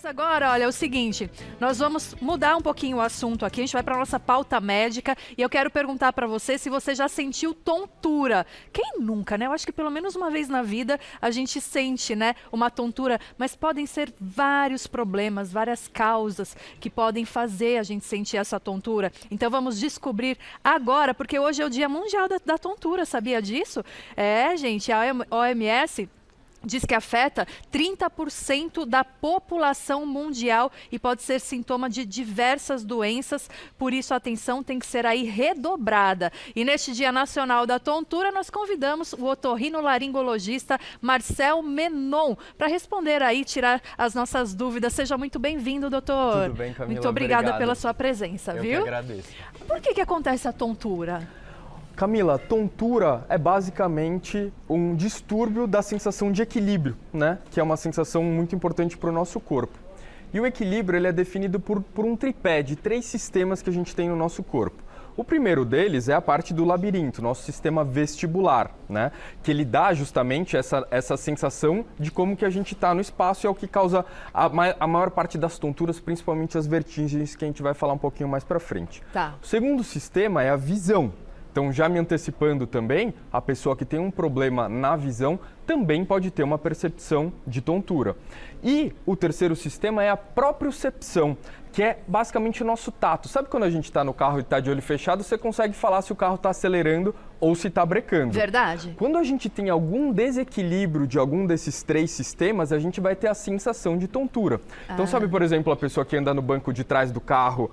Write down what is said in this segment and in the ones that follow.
Mas agora, olha, é o seguinte, nós vamos mudar um pouquinho o assunto aqui, a gente vai para nossa pauta médica e eu quero perguntar para você se você já sentiu tontura. Quem nunca, né? Eu acho que pelo menos uma vez na vida a gente sente, né, uma tontura, mas podem ser vários problemas, várias causas que podem fazer a gente sentir essa tontura. Então vamos descobrir agora, porque hoje é o Dia Mundial da Tontura, sabia disso? É, gente, a OMS diz que afeta 30% da população mundial e pode ser sintoma de diversas doenças, por isso a atenção tem que ser aí redobrada. E neste Dia Nacional da Tontura, nós convidamos o otorrinolaringologista Marcel Menon para responder aí, tirar as nossas dúvidas. Seja muito bem-vindo, doutor. Tudo bem, Camila? Muito obrigada Obrigado pela sua presença, viu? Eu que agradeço. Por que acontece a tontura? Camila, tontura é basicamente um distúrbio da sensação de equilíbrio, né? Que é uma sensação muito importante para o nosso corpo. E o equilíbrio ele é definido por um tripé de 3 sistemas que a gente tem no nosso corpo. O primeiro deles é a parte do labirinto, nosso sistema vestibular, né? Que ele dá justamente essa sensação de como que a gente está no espaço e é o que causa a maior parte das tonturas, principalmente as vertigens, que a gente vai falar um pouquinho mais para frente. Tá. O segundo sistema é a visão. Então, já me antecipando também, a pessoa que tem um problema na visão também pode ter uma percepção de tontura. E o terceiro sistema é a propriocepção, que é basicamente o nosso tato. Sabe quando a gente está no carro e está de olho fechado, você consegue falar se o carro está acelerando ou se está brecando. Verdade. Quando a gente tem algum desequilíbrio de algum desses 3 sistemas, a gente vai ter a sensação de tontura. Então, sabe, por exemplo, a pessoa que anda no banco de trás do carro,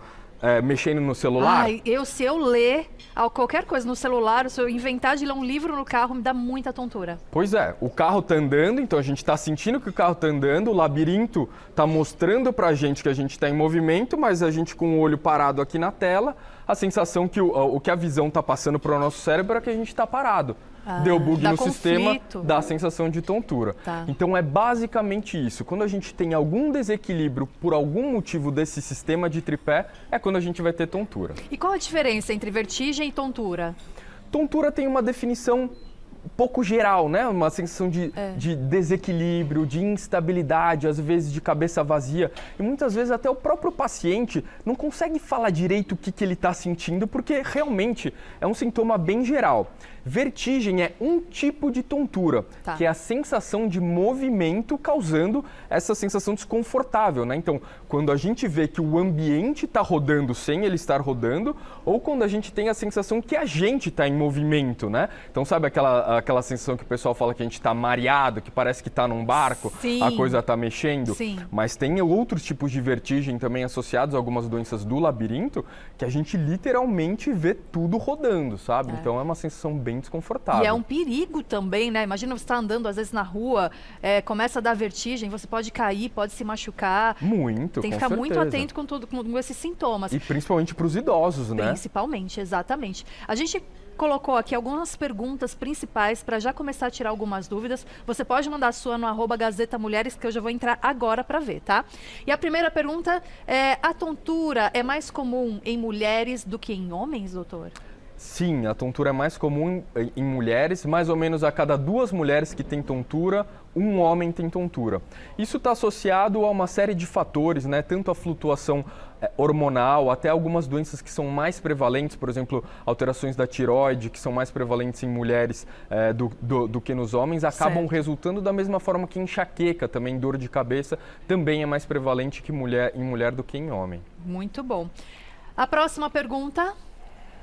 mexendo no celular? Ai, se eu ler qualquer coisa no celular, se eu inventar de ler um livro no carro, me dá muita tontura. Pois é, o carro tá andando, então a gente tá sentindo que o carro tá andando, o labirinto tá mostrando pra gente que a gente tá em movimento, mas a gente com o olho parado aqui na tela, a sensação que o que a visão tá passando pro nosso cérebro é que a gente tá parado. Deu bug no sistema, dá a sensação de tontura. Tá. Então é basicamente isso. Quando a gente tem algum desequilíbrio por algum motivo desse sistema de tripé, é quando a gente vai ter tontura. E qual a diferença entre vertigem e tontura? Tontura tem uma definição pouco geral, né? Uma sensação de desequilíbrio, de instabilidade, às vezes de cabeça vazia. E muitas vezes até o próprio paciente não consegue falar direito o que ele está sentindo, porque realmente é um sintoma bem geral. Vertigem é um tipo de tontura, que é a sensação de movimento causando essa sensação desconfortável, né? Então, quando a gente vê que o ambiente está rodando sem ele estar rodando, ou quando a gente tem a sensação que a gente está em movimento, né? Então, sabe aquela sensação que o pessoal fala que a gente está mareado, que parece que está num barco, Sim. a coisa está mexendo? Sim. Mas tem outros tipos de vertigem também associados a algumas doenças do labirinto, que a gente literalmente vê tudo rodando, sabe? Então é uma sensação bem desconfortável. E é um perigo também, né? Imagina você estar andando às vezes na rua, começa a dar vertigem, você pode cair, pode se machucar. Muito, Tem que ficar muito atento com esses sintomas. E principalmente para os idosos, né? Principalmente, exatamente. A gente colocou aqui algumas perguntas principais para já começar a tirar algumas dúvidas. Você pode mandar a sua no @Gazeta Mulheres, que eu já vou entrar agora para ver, tá? E a primeira pergunta é: a tontura é mais comum em mulheres do que em homens, doutor? Sim, a tontura é mais comum em mulheres, mais ou menos a cada 2 mulheres que têm tontura, um homem tem tontura. Isso está associado a uma série de fatores, né? Tanto a flutuação hormonal, até algumas doenças que são mais prevalentes, por exemplo, alterações da tireoide, que são mais prevalentes em mulheres do que nos homens, acabam resultando da mesma forma que enxaqueca, também dor de cabeça, também é mais prevalente em mulher do que em homem. Muito bom. A próxima pergunta: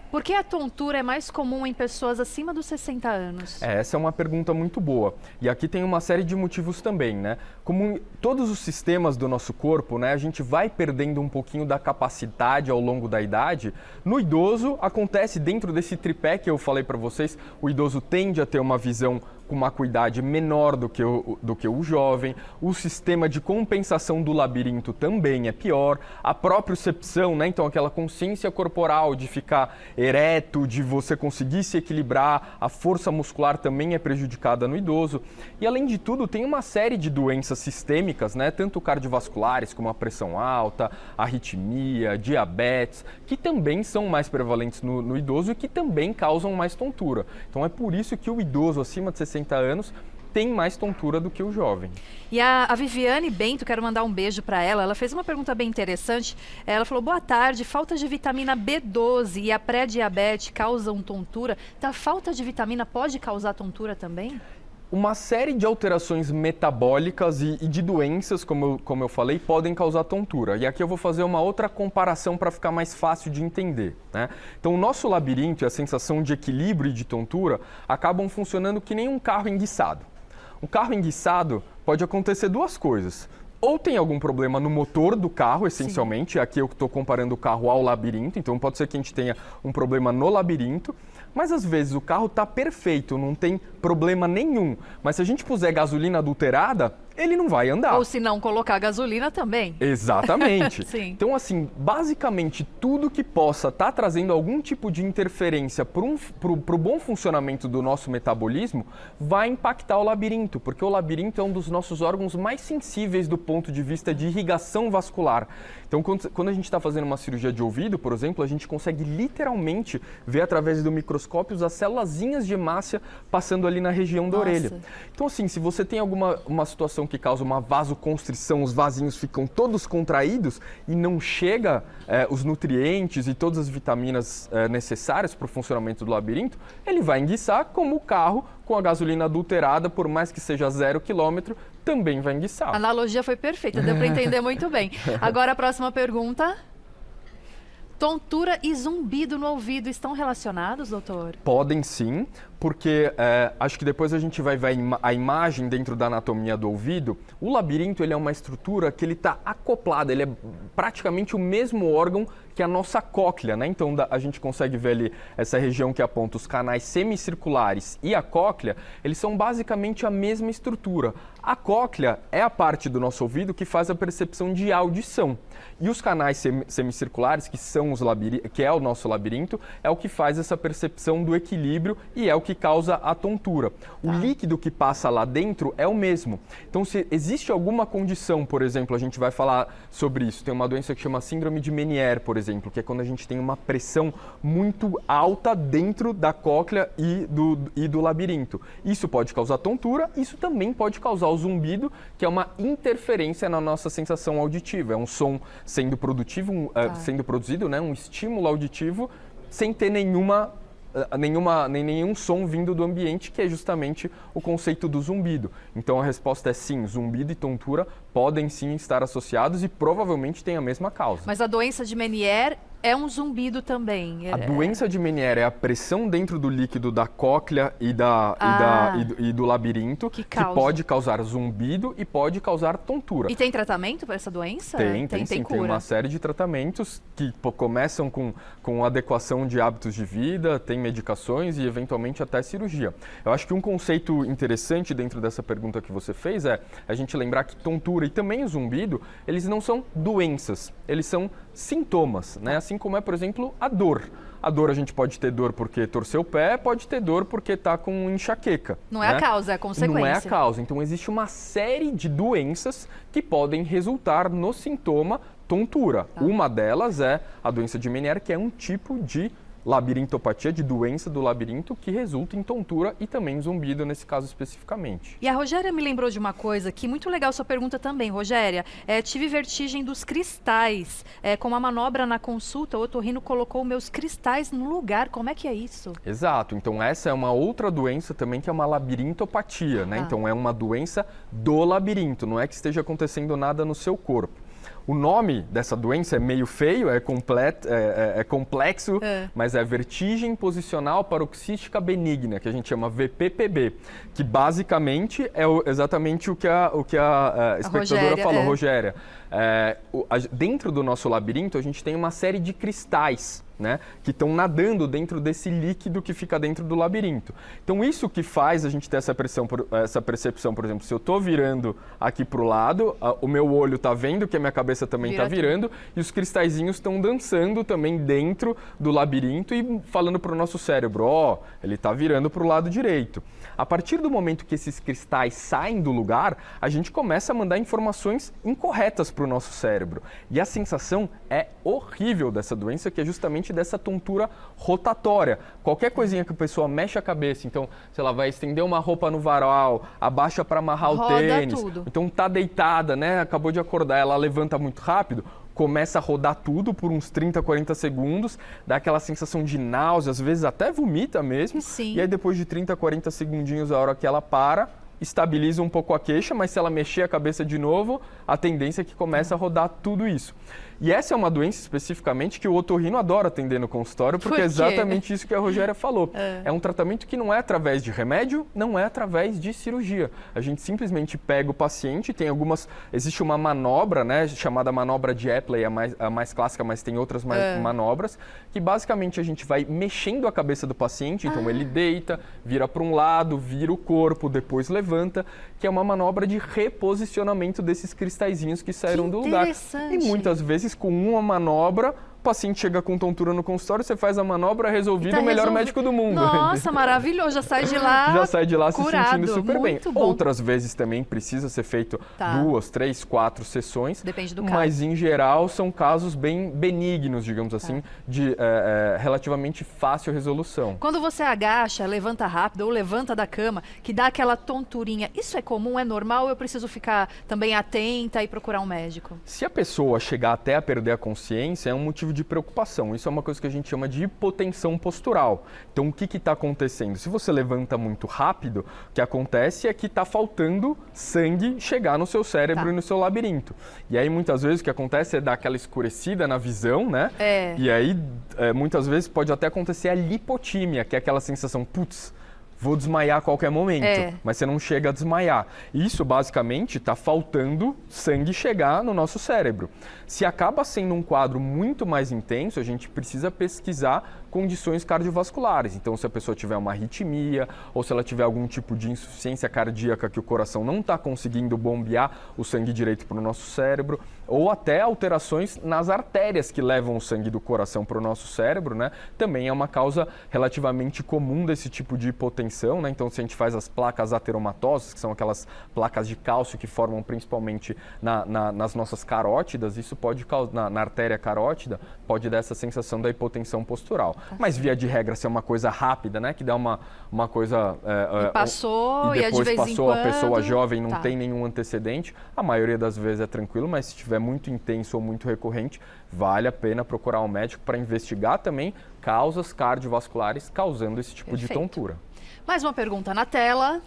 por que a tontura é mais comum em pessoas acima dos 60 anos? Essa é uma pergunta muito boa. E aqui tem uma série de motivos também, né? Como todos os sistemas do nosso corpo, né, a gente vai perdendo um pouquinho da capacidade ao longo da idade. No idoso, acontece dentro desse tripé que eu falei para vocês, o idoso tende a ter uma visão com uma acuidade menor do que o jovem, o sistema de compensação do labirinto também é pior, a propriocepção, né? Então aquela consciência corporal de ficar ereto, de você conseguir se equilibrar, a força muscular também é prejudicada no idoso. E além de tudo, tem uma série de doenças sistêmicas, né? Tanto cardiovasculares como a pressão alta, arritmia, diabetes, que também são mais prevalentes no idoso e que também causam mais tontura. Então é por isso que o idoso acima de 60 anos tem mais tontura do que o jovem. E a Viviane Bento, quero mandar um beijo para ela. Ela fez uma pergunta bem interessante. Ela falou: boa tarde, falta de vitamina B12 e a pré-diabetes causam tontura. Então, a falta de vitamina pode causar tontura também? Uma série de alterações metabólicas e de doenças, como eu falei, podem causar tontura. E aqui eu vou fazer uma outra comparação para ficar mais fácil de entender, né? Então, o nosso labirinto e a sensação de equilíbrio e de tontura acabam funcionando que nem um carro enguiçado. Um carro enguiçado pode acontecer duas coisas. Ou tem algum problema no motor do carro, essencialmente. Sim. Aqui eu estou comparando o carro ao labirinto, então pode ser que a gente tenha um problema no labirinto. Mas às vezes o carro está perfeito, não tem problema nenhum. Mas se a gente puser gasolina adulterada, ele não vai andar. Ou se não colocar gasolina também. Exatamente. Sim. Então, assim, basicamente tudo que possa estar trazendo algum tipo de interferência para o bom funcionamento do nosso metabolismo vai impactar o labirinto, porque o labirinto é um dos nossos órgãos mais sensíveis do ponto de vista de irrigação vascular. Então, quando a gente está fazendo uma cirurgia de ouvido, por exemplo, a gente consegue literalmente ver através do microscópio as célulazinhas de hemácia passando ali na região da orelha. Então, assim, se você tem uma situação que causa uma vasoconstrição, os vasinhos ficam todos contraídos e não chega os nutrientes e todas as vitaminas necessárias para o funcionamento do labirinto, ele vai enguiçar como o carro com a gasolina adulterada, por mais que seja 0 km, também vai enguiçar. A analogia foi perfeita, deu para entender muito bem. Agora a próxima pergunta. Tontura e zumbido no ouvido estão relacionados, doutor? Podem sim, porque acho que depois a gente vai ver a imagem dentro da anatomia do ouvido. O labirinto ele é uma estrutura que ele está acoplada, ele é praticamente o mesmo órgão que a nossa cóclea, né? Então a gente consegue ver ali essa região que aponta os canais semicirculares e a cóclea, eles são basicamente a mesma estrutura. A cóclea é a parte do nosso ouvido que faz a percepção de audição. E os canais semicirculares, que é o nosso labirinto, é o que faz essa percepção do equilíbrio e é o que causa a tontura. O líquido que passa lá dentro é o mesmo. Então, se existe alguma condição, por exemplo, a gente vai falar sobre isso, tem uma doença que chama síndrome de Meniere, por exemplo, que é quando a gente tem uma pressão muito alta dentro da cóclea e do labirinto. Isso pode causar tontura, isso também pode causar o zumbido, que é uma interferência na nossa sensação auditiva. É um som sendo produzido, né, um estímulo auditivo sem ter nenhum som vindo do ambiente, que é justamente o conceito do zumbido. Então a resposta é sim, zumbido e tontura podem sim estar associados e provavelmente têm a mesma causa. Mas a doença de Meniere é um zumbido também? A doença de Meniere é a pressão dentro do líquido da cóclea e do labirinto que pode causar zumbido e pode causar tontura. E tem tratamento para essa doença? Tem sim. Tem uma série de tratamentos que começam com adequação de hábitos de vida, tem medicações e eventualmente até cirurgia. Eu acho que um conceito interessante dentro dessa pergunta que você fez é a gente lembrar que tontura e também o zumbido, eles não são doenças, eles são sintomas, né? Assim como é, por exemplo, a dor. A dor a gente pode ter dor porque torceu o pé, pode ter dor porque está com enxaqueca. Não é a causa, é a consequência. Não é a causa. Então existe uma série de doenças que podem resultar no sintoma tontura. Uma delas é a doença de Meniere, que é um tipo de labirintopatia, de doença do labirinto, que resulta em tontura e também zumbido, nesse caso especificamente. E a Rogéria me lembrou de uma coisa que muito legal sua pergunta também, Rogéria. Tive vertigem dos cristais. Com uma manobra na consulta, o otorrino colocou meus cristais no lugar. Como é que é isso? Exato. Então essa é uma outra doença também que é uma labirintopatia, né? Então é uma doença do labirinto, não é que esteja acontecendo nada no seu corpo. O nome dessa doença é meio feio, é complexo, mas é vertigem posicional paroxística benigna, que a gente chama VPPB, que basicamente é exatamente o que a espectadora falou, Rogéria. Dentro do nosso labirinto, a gente tem uma série de cristais, né, que estão nadando dentro desse líquido que fica dentro do labirinto. Então, isso que faz a gente ter essa percepção, por exemplo, se eu estou virando aqui para o lado, o meu olho está vendo que a minha cabeça também está virando, e os cristalzinhos estão dançando também dentro do labirinto e falando para o nosso cérebro, ele está virando para o lado direito. A partir do momento que esses cristais saem do lugar, a gente começa a mandar informações incorretas para o nosso cérebro. E a sensação é horrível dessa doença, que é justamente justamente dessa tontura rotatória. Qualquer coisinha que a pessoa mexe a cabeça, então, sei lá, vai estender uma roupa no varal, abaixa para amarrar o tênis, tudo. então tá deitada, né, acabou de acordar, ela levanta muito rápido, começa a rodar tudo por uns 30, 40 segundos, dá aquela sensação de náusea, às vezes até vomita mesmo. Sim. E aí depois de 30, 40 segundinhos, a hora que ela para, estabiliza um pouco a queixa, mas se ela mexer a cabeça de novo, a tendência é que comece a rodar tudo isso. E essa é uma doença especificamente que o otorrino adora atender no consultório, porque é exatamente isso que a Rogéria falou. É um tratamento que não é através de remédio, não é através de cirurgia. A gente simplesmente pega o paciente, tem existe uma manobra, né, chamada manobra de Epley, a mais clássica, mas tem outras manobras, que basicamente a gente vai mexendo a cabeça do paciente, então ele deita, vira para um lado, vira o corpo, depois levanta, que é uma manobra de reposicionamento desses cristalzinhos que saíram do lugar. E muitas vezes com uma manobra, o paciente chega com tontura no consultório, você faz a manobra, resolvido, o melhor médico do mundo. Nossa, maravilhoso, já sai de lá já sai de lá curado, se sentindo super bem. Bom. Outras vezes também precisa ser feito 2, 3, 4 sessões. Depende do caso. Mas em geral são casos bem benignos, digamos assim, de relativamente fácil resolução. Quando você agacha, levanta rápido ou levanta da cama, que dá aquela tonturinha, isso é comum, é normal ou eu preciso ficar também atenta e procurar um médico? Se a pessoa chegar até a perder a consciência, é um motivo de preocupação. Isso é uma coisa que a gente chama de hipotensão postural. Então, o que está acontecendo? Se você levanta muito rápido, o que acontece é que está faltando sangue chegar no seu cérebro e no seu labirinto. E aí, muitas vezes, o que acontece é dar aquela escurecida na visão, né? E aí, muitas vezes, pode até acontecer a lipotímia, que é aquela sensação, putz, vou desmaiar a qualquer momento, mas você não chega a desmaiar. Isso, basicamente, está faltando sangue chegar no nosso cérebro. Se acaba sendo um quadro muito mais intenso, a gente precisa pesquisar condições cardiovasculares. Então, se a pessoa tiver uma arritmia ou se ela tiver algum tipo de insuficiência cardíaca que o coração não está conseguindo bombear o sangue direito para o nosso cérebro, ou até alterações nas artérias que levam o sangue do coração para o nosso cérebro, né? Também é uma causa relativamente comum desse tipo de hipotensão, né? Então, se a gente faz as placas ateromatosas, que são aquelas placas de cálcio que formam principalmente nas nossas carótidas, isso pode causar, na artéria carótida, pode dar essa sensação da hipotensão postural. Mas, via de regra, se é uma coisa rápida, né? Que dá uma coisa... e passou, e depois de vez passou, em quando... a pessoa jovem não tem nenhum antecedente, a maioria das vezes é tranquilo, mas se estiver muito intenso ou muito recorrente, vale a pena procurar um médico para investigar também causas cardiovasculares causando esse tipo de tontura. Mais uma pergunta na tela.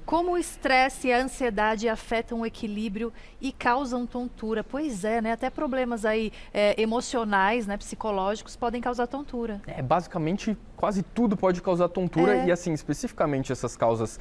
Como o estresse e a ansiedade afetam o equilíbrio e causam tontura? Pois é, né? Até problemas aí emocionais, né, psicológicos podem causar tontura. Basicamente, quase tudo pode causar tontura e, assim, especificamente essas causas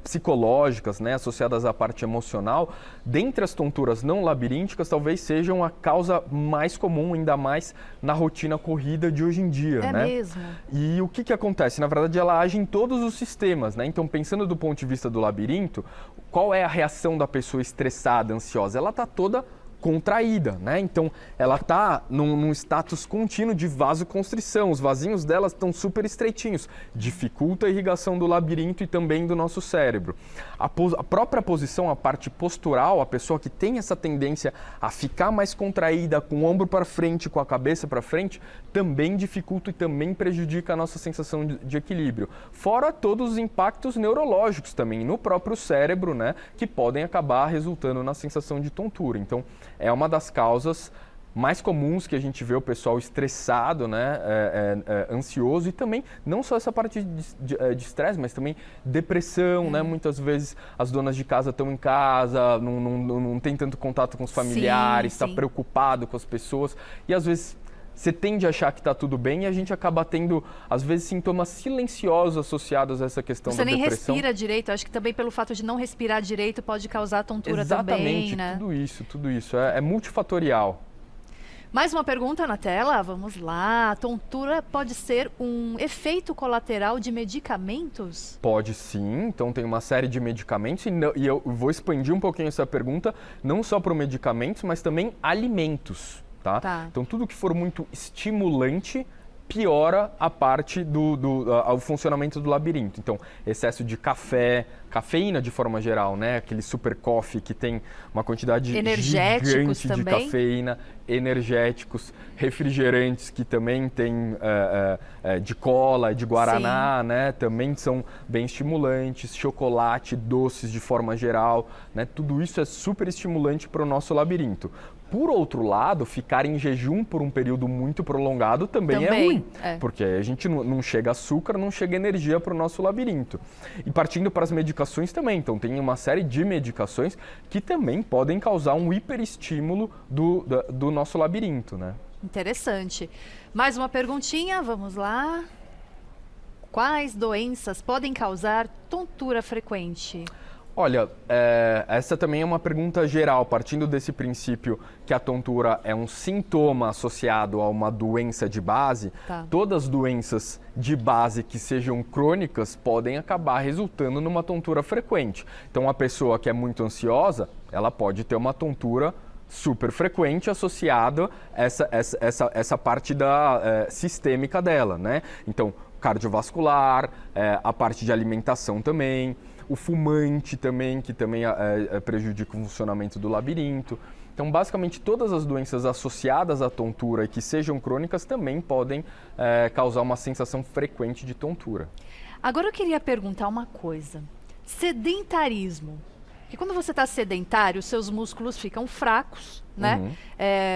psicológicas, né, associadas à parte emocional, dentre as tonturas não labirínticas, talvez sejam a causa mais comum, ainda mais na rotina corrida de hoje em dia, né? É mesmo. E o que acontece? Na verdade, ela age em todos os sistemas, né? Então, pensando do ponto de vista do labirinto, qual é a reação da pessoa estressada, ansiosa? Ela está toda contraída, né? Então, ela está num status contínuo de vasoconstrição. Os vasinhos dela estão super estreitinhos. Dificulta a irrigação do labirinto e também do nosso cérebro. A própria posição, a parte postural, a pessoa que tem essa tendência a ficar mais contraída, com o ombro para frente, com a cabeça para frente, também dificulta e também prejudica a nossa sensação de equilíbrio. Fora todos os impactos neurológicos também no próprio cérebro, né? Que podem acabar resultando na sensação de tontura. Então, é uma das causas mais comuns que a gente vê o pessoal estressado, né, ansioso, e também não só essa parte de estresse, mas também depressão, né? Muitas vezes as donas de casa estão em casa, não tem tanto contato com os familiares, está preocupado com as pessoas e às vezes você tende a achar que está tudo bem e a gente acaba tendo, às vezes, sintomas silenciosos associados a essa questão da depressão. Você nem respira direito. Acho que também pelo fato de não respirar direito pode causar tontura também, né? Exatamente, tudo isso. É multifatorial. Mais uma pergunta na tela, vamos lá. A tontura pode ser um efeito colateral de medicamentos? Pode sim, então tem uma série de medicamentos e eu vou expandir um pouquinho essa pergunta, não só para medicamentos, mas também alimentos. Tá? Então, tudo que for muito estimulante piora a parte do funcionamento do labirinto. Então, excesso de café cafeína de forma geral, né? Aquele super coffee que tem uma quantidade energéticos gigante também? de cafeína, energéticos, refrigerantes que também tem de cola, de guaraná, né? Também são bem estimulantes, chocolate, doces de forma geral, né? Tudo isso é super estimulante para o nosso labirinto. Por outro lado, ficar em jejum por um período muito prolongado também é ruim, porque a gente não chega açúcar, não chega energia para o nosso labirinto. E partindo para as medicações também, então tem uma série de medicações que também podem causar um hiperestímulo do nosso labirinto, né? Interessante. Mais uma perguntinha, vamos lá. Quais doenças podem causar tontura frequente? Olha, essa também é uma pergunta geral, partindo desse princípio que a tontura é um sintoma associado a uma doença de base. Todas as doenças de base que sejam crônicas podem acabar resultando numa tontura frequente. Então, a pessoa que é muito ansiosa, ela pode ter uma tontura super frequente associada a essa parte sistêmica dela, né? Então, cardiovascular, a parte de alimentação também, o fumante também, que também prejudica o funcionamento do labirinto. Então, basicamente, todas as doenças associadas à tontura e que sejam crônicas também podem causar uma sensação frequente de tontura. Agora eu queria perguntar uma coisa. Sedentarismo. Porque quando você está sedentário, os seus músculos ficam fracos, né?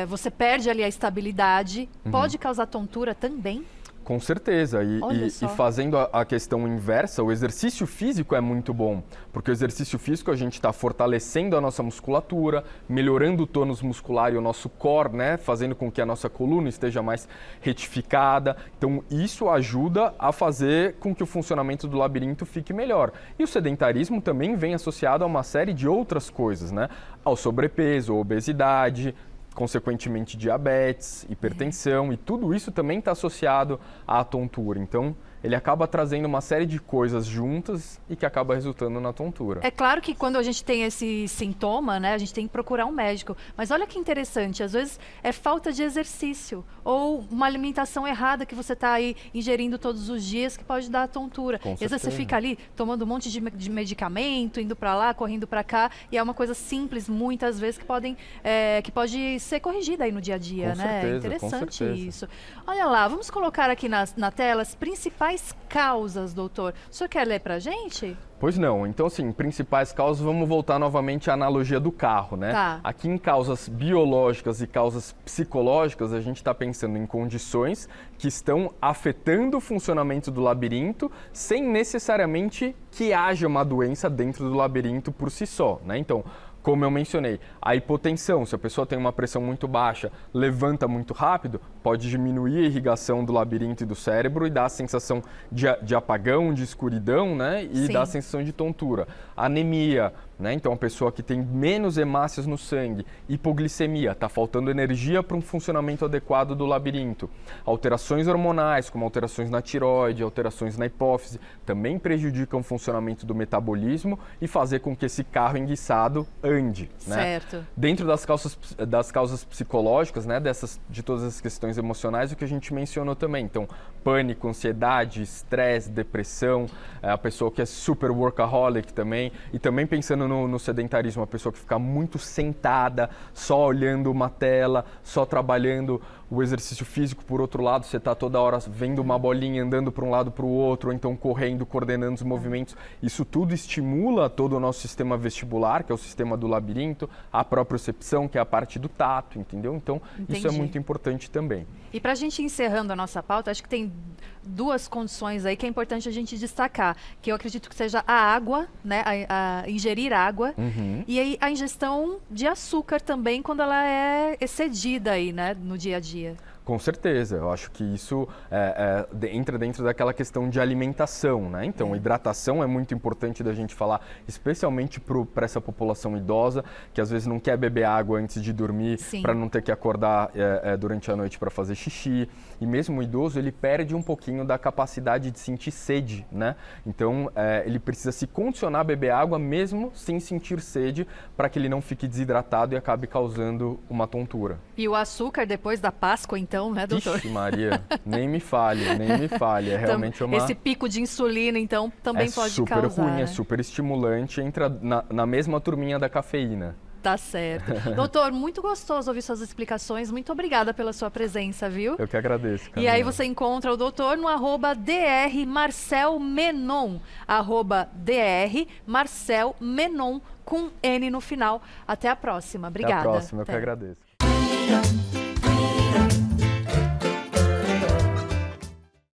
Você perde ali a estabilidade. Pode causar tontura também? Com certeza, e fazendo a questão inversa, o exercício físico é muito bom, porque o exercício físico a gente está fortalecendo a nossa musculatura, melhorando o tônus muscular e o nosso core, né, fazendo com que a nossa coluna esteja mais retificada. Então isso ajuda a fazer com que o funcionamento do labirinto fique melhor. E o sedentarismo também vem associado a uma série de outras coisas, né, ao sobrepeso, à obesidade, consequentemente diabetes, hipertensão, e tudo isso também está associado à tontura. Então, ele acaba trazendo uma série de coisas juntas e que acaba resultando na tontura. É claro que quando a gente tem esse sintoma, né, a gente tem que procurar um médico. Mas olha que interessante, às vezes é falta de exercício ou uma alimentação errada que você está aí ingerindo todos os dias que pode dar tontura. E às vezes você fica ali tomando um monte de medicamento, indo para lá, correndo para cá, e é uma coisa simples, muitas vezes, que pode ser corrigida aí no dia a dia, né? É interessante isso. Olha lá, vamos colocar aqui na tela as principais causas, doutor. O senhor quer ler pra gente? Pois não. Então, assim, principais causas, vamos voltar novamente à analogia do carro, né? Aqui em causas biológicas e causas psicológicas, a gente está pensando em condições que estão afetando o funcionamento do labirinto sem necessariamente que haja uma doença dentro do labirinto por si só, né? Então, como eu mencionei, a hipotensão, se a pessoa tem uma pressão muito baixa, levanta muito rápido, pode diminuir a irrigação do labirinto e do cérebro e dar a sensação de apagão, de escuridão, né? E dar a sensação de tontura. Anemia, né? Então, a pessoa que tem menos hemácias no sangue, hipoglicemia, está faltando energia para um funcionamento adequado do labirinto. Alterações hormonais, como alterações na tireoide, alterações na hipófise, também prejudicam o funcionamento do metabolismo e fazer com que esse carro enguiçado ande, né? Certo. Dentro das causas psicológicas, né, de todas as questões emocionais, o que a gente mencionou também. Então, pânico, ansiedade, estresse, depressão, a pessoa que é super workaholic também, e também pensando no sedentarismo, a pessoa que fica muito sentada, só olhando uma tela, só trabalhando. O exercício físico, por outro lado, você está toda hora vendo uma bolinha, andando para um lado para o outro, ou então correndo, coordenando os movimentos. Isso tudo estimula todo o nosso sistema vestibular, que é o sistema do labirinto, a propriocepção, que é a parte do tato, entendeu? Então, isso é muito importante também. E para a gente encerrando a nossa pauta, acho que tem duas condições aí que é importante a gente destacar, que eu acredito que seja a água, né, a ingerir água, e aí a ingestão de açúcar também quando ela é excedida aí, né, no dia a dia. Com certeza, eu acho que isso entra dentro daquela questão de alimentação, né? Então, hidratação é muito importante da gente falar, especialmente para essa população idosa, que às vezes não quer beber água antes de dormir, para não ter que acordar durante a noite para fazer xixi. E mesmo o idoso, ele perde um pouquinho da capacidade de sentir sede, né? Então, ele precisa se condicionar a beber água mesmo sem sentir sede, para que ele não fique desidratado e acabe causando uma tontura. E o açúcar, depois da Páscoa, então, então, né, doutor? Vixe, Maria, nem me fale. É realmente uma... Esse pico de insulina, então, também pode super causar, ruim, né? é super estimulante, entra na mesma turminha da cafeína. Tá certo. Doutor, muito gostoso ouvir suas explicações. Muito obrigada pela sua presença, viu? Eu que agradeço, E Camila. aí você encontra o doutor no @drmarcelmenon, @drmarcelmenon com N no final. Até a próxima. Obrigada. Até a próxima, eu que Até. agradeço.